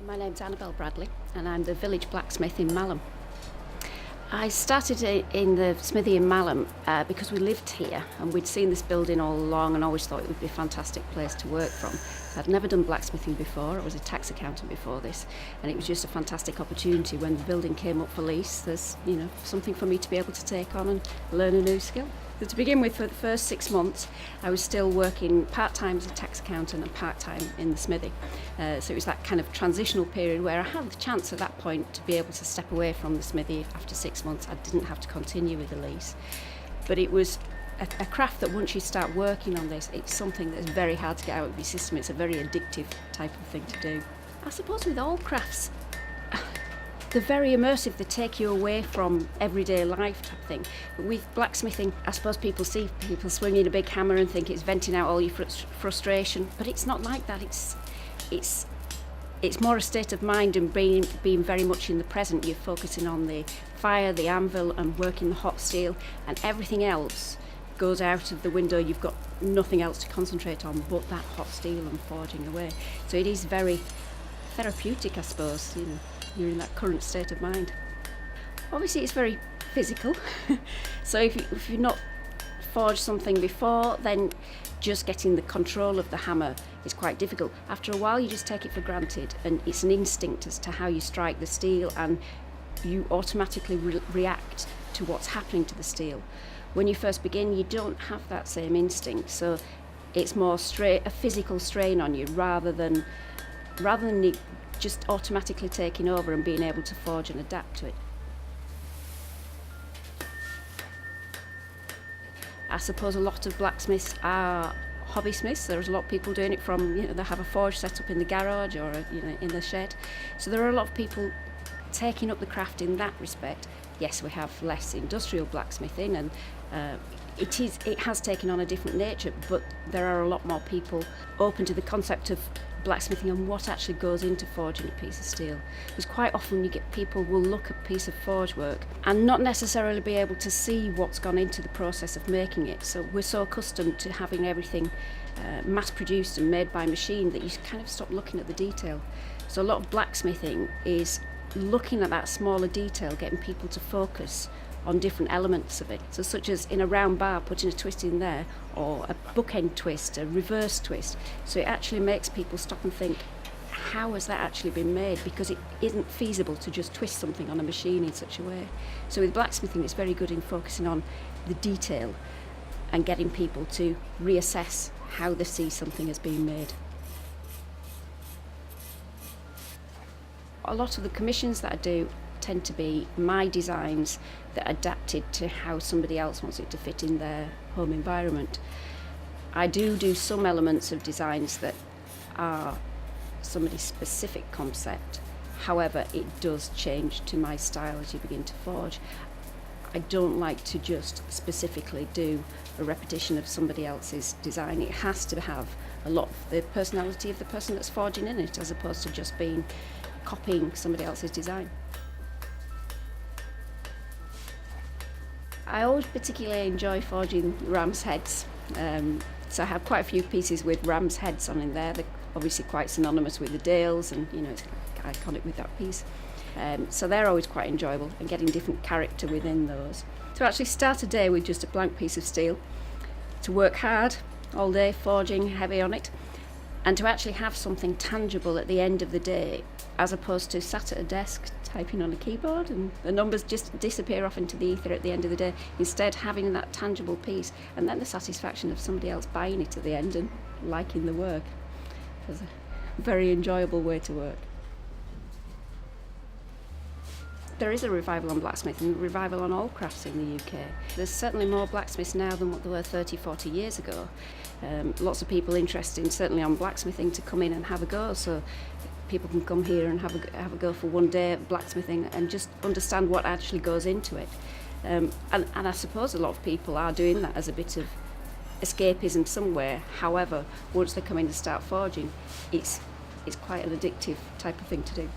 My name's Annabelle Bradley and I'm the village blacksmith in Malham. I started in the smithy in Malham because we lived here and we'd seen this building all along and always thought it would be a fantastic place to work from. I'd never done blacksmithing before, I was a tax accountant before this, and it was just a fantastic opportunity when the building came up for lease. There's something for me to be able to take on and learn a new skill. So to begin with, for the first 6 months, I was still working part-time as a tax accountant and part-time in the smithy. So it was that kind of transitional period where I had the chance at that point to be able to step away from the smithy. After 6 months, I didn't have to continue with the lease. But it was a craft that once you start working on this, it's something that's very hard to get out of your system. It's a very addictive type of thing to do. I suppose with all crafts, they're very immersive, they take you away from everyday life type thing. But with blacksmithing, I suppose people see people swinging a big hammer and think it's venting out all your frustration, but it's not like that. It's more a state of mind and being very much in the present. You're focusing on the fire, the anvil, and working the hot steel, and everything else goes out of the window. You've got nothing else to concentrate on but that hot steel and forging away. So it is very therapeutic, I suppose. You're in that current state of mind. Obviously it's very physical, so if you've not forged something before, then just getting the control of the hammer is quite difficult. After a while you just take it for granted and it's an instinct as to how you strike the steel, and you automatically react to what's happening to the steel. When you first begin, you don't have that same instinct, so it's more a physical strain on you rather than it just automatically taking over and being able to forge and adapt to it. I suppose a lot of blacksmiths are hobby smiths. There's a lot of people doing it from, they have a forge set up in the garage or in the shed. So there are a lot of people taking up the craft in that respect. Yes, we have less industrial blacksmithing and it has taken on a different nature, but there are a lot more people open to the concept of blacksmithing and what actually goes into forging a piece of steel. Because quite often you get people will look at a piece of forge work and not necessarily be able to see what's gone into the process of making it. So we're so accustomed to having everything mass produced and made by machine that you kind of stop looking at the detail. So a lot of blacksmithing is looking at that smaller detail, getting people to focus on different elements of it. So such as in a round bar, putting a twist in there, or a bookend twist, a reverse twist. So it actually makes people stop and think, how has that actually been made? Because it isn't feasible to just twist something on a machine in such a way. So with blacksmithing, it's very good in focusing on the detail and getting people to reassess how they see something as being made. A lot of the commissions that I do tend to be my designs that are adapted to how somebody else wants it to fit in their home environment. I do some elements of designs that are somebody's specific concept. However, it does change to my style as you begin to forge. I don't like to just specifically do a repetition of somebody else's design. It has to have a lot of the personality of the person that's forging in it, as opposed to just copying somebody else's design. I always particularly enjoy forging ram's heads. So I have quite a few pieces with ram's heads on in there. They're obviously quite synonymous with the Dales and it's iconic with that piece. So they're always quite enjoyable and getting different character within those. To actually start a day with just a blank piece of steel, to work hard all day forging heavy on it, and to actually have something tangible at the end of the day, as opposed to sat at a desk typing on a keyboard and the numbers just disappear off into the ether at the end of the day. Instead, having that tangible piece and then the satisfaction of somebody else buying it at the end and liking the work. It's a very enjoyable way to work. There is a revival on blacksmithing, a revival on all crafts in the UK. There's certainly more blacksmiths now than what there were 30, 40 years ago. Lots of people interested, certainly on blacksmithing, to come in and have a go. So people can come here and have a go for one day at blacksmithing and just understand what actually goes into it. And I suppose a lot of people are doing that as a bit of escapism somewhere. However, once they come in and start forging, it's quite an addictive type of thing to do.